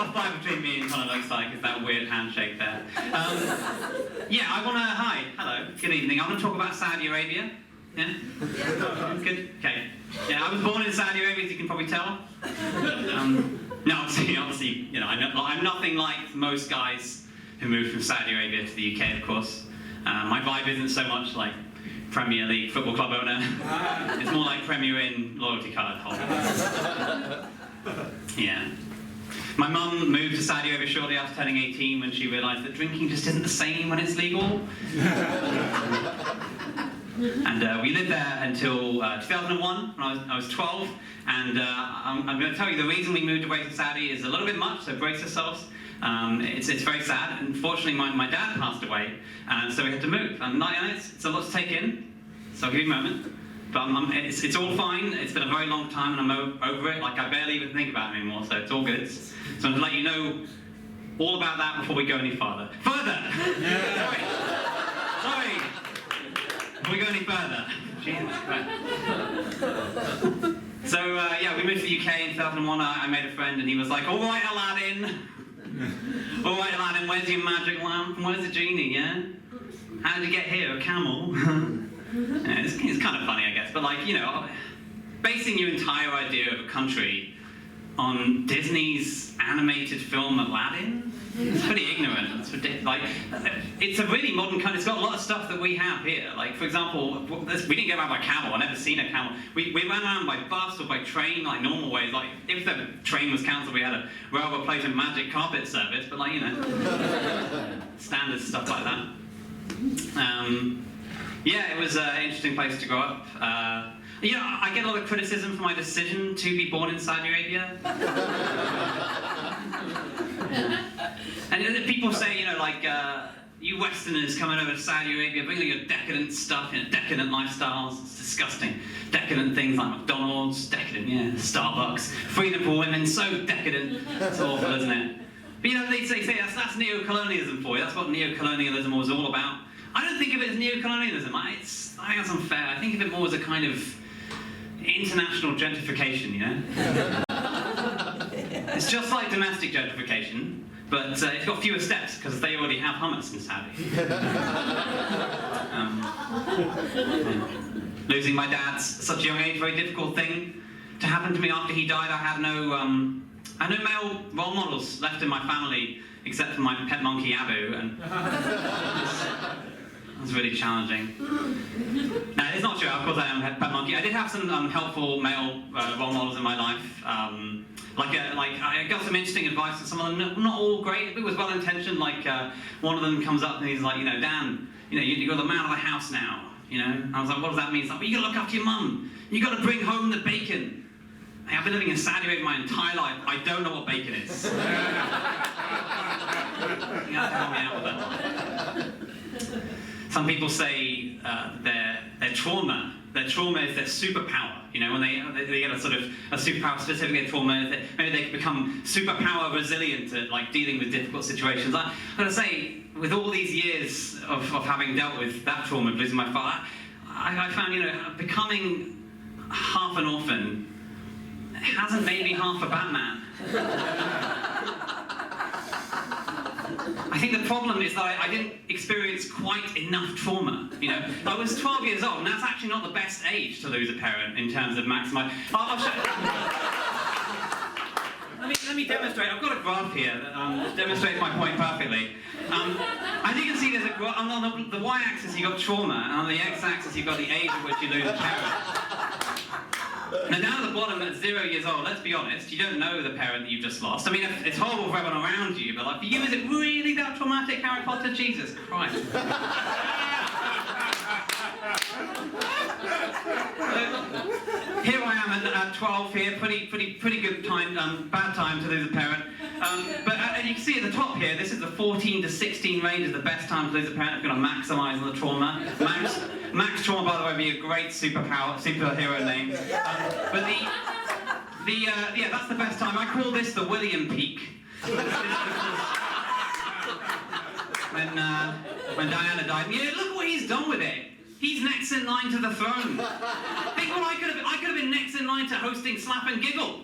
what a fight between me and Connor looks like, is that weird handshake there. Yeah, hi, hello, good evening. I want to talk about Saudi Arabia. Yeah? Good, okay. Yeah, I was born in Saudi Arabia, as you can probably tell. No, obviously, you know, I'm nothing like most guys who moved from Saudi Arabia to the UK, of course. My vibe isn't so much like Premier League football club owner. It's more like Premier Inn loyalty card holder. Yeah. My mum moved to Saudi Arabia shortly after turning 18 when she realised that drinking just isn't the same when it's legal. And we lived there until 2001, when I was 12. And I'm going to tell you the reason we moved away from Saudi is a little bit much, so brace yourselves. It's very sad. Unfortunately, my dad passed away, and so we had to move. And it's a lot to take in, so I'll give you a moment. But it's all fine. It's been a very long time, and I'm over it. Like, I barely even think about it anymore, so it's all good. So I'm going to let you know all about that before we go any farther. Yeah. Sorry. Before we go any further. Jesus Christ. So, yeah, we moved to the UK in 2001. I made a friend, and he was like, all right, Aladdin. All right, Aladdin, where's your magic lamp? Where's the genie, yeah? How did you get here? A camel? Yeah, it's kind of funny, I guess. But, like, you know, basing your entire idea of a country on Disney's animated film Aladdin? It's pretty ignorant. It's ridiculous. Like, it's a really modern country. It's got a lot of stuff that we have here. Like, for example, we didn't get around by camel. I've never seen a camel. We ran around by bus or by train, like normal ways. Like, if the train was cancelled, we had a railway replacement magic carpet service. But, like, you know, standard stuff like that. Yeah, it was an interesting place to grow up. You know, I get a lot of criticism for my decision to be born in Saudi Arabia. And people say, you know, like, you Westerners coming over to Saudi Arabia, bringing your decadent stuff, you know, decadent lifestyles, it's disgusting. Decadent things like McDonald's, decadent, yeah, Starbucks, freedom for women, so decadent. It's awful, isn't it? But, you know, they say that's neo-colonialism for you. That's what neo-colonialism was all about. I don't think of it as neo-colonialism. I think that's unfair. I think of it more as a kind of international gentrification, you know? It's just like domestic gentrification, but it's got fewer steps because they already have hummus in Saudi. Losing my dad at such a young age, very difficult thing to happen to me after he died. I had no male role models left in my family except for my pet monkey Abu, and it was really challenging. No, it's not true. Of course, I am a pet monkey. I did have some helpful male role models in my life. I got some interesting advice from some of them. Not all great. It was well intentioned. Like one of them comes up and he's like, you know, Dan, you know, you're the man of the house now. You know, and I was like, what does that mean? He's like, well, you got to look after your mum. You got to bring home the bacon. Hey, I've been living in Saudi Arabia my entire life. I don't know what bacon is. You have to help me out with that. Some people say their trauma is their superpower. You know, when they get a sort of a superpower, specifically trauma, maybe they can become superpower resilient at like dealing with difficult situations. I've got to say, with all these years of having dealt with that trauma, losing my father, I found, you know, becoming half an orphan hasn't made me half a Batman. I think the problem is that I didn't experience quite enough trauma. You know, I was 12 years old, and that's actually not the best age to lose a parent in terms of maximizing. I'll show let me demonstrate. I've got a graph here that demonstrates my point perfectly. As you can see, there's a graph. On the y-axis you've got trauma, and on the x-axis you've got the age at which you lose a parent. Now down at the bottom, at 0 years old, let's be honest, you don't know the parent that you've just lost. I mean, it's horrible for everyone around you, but like for you, is it really that traumatic, Harry Potter? Jesus Christ. Here I am at 12 here, pretty good time, bad time to lose a parent. But you can see at the top here, this is the 14 to 16 range is the best time to lose a parent. We're going to maximise on the trauma. Max trauma, by the way, would be a great superhero name. But yeah, that's the best time. I call this the William peak. When Diana died, yeah, look what he's done with it. He's next in line to the throne. Think what I could have been next in line to hosting Slap and Giggle.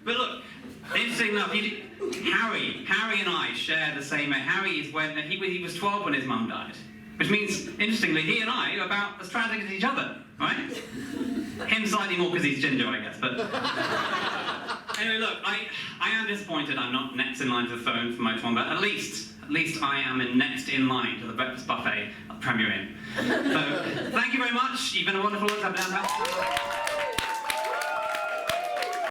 But look, Harry and I share the same age. Harry is when he was 12 when his mum died, which means, interestingly, he and I are about as tragic as each other, right? Him slightly more because he's ginger, I guess. But anyway, look, I am disappointed I'm not next in line to the phone for my one, but at least I am next in line to the breakfast buffet at Premier Inn. So thank you very much. You've been a wonderful look.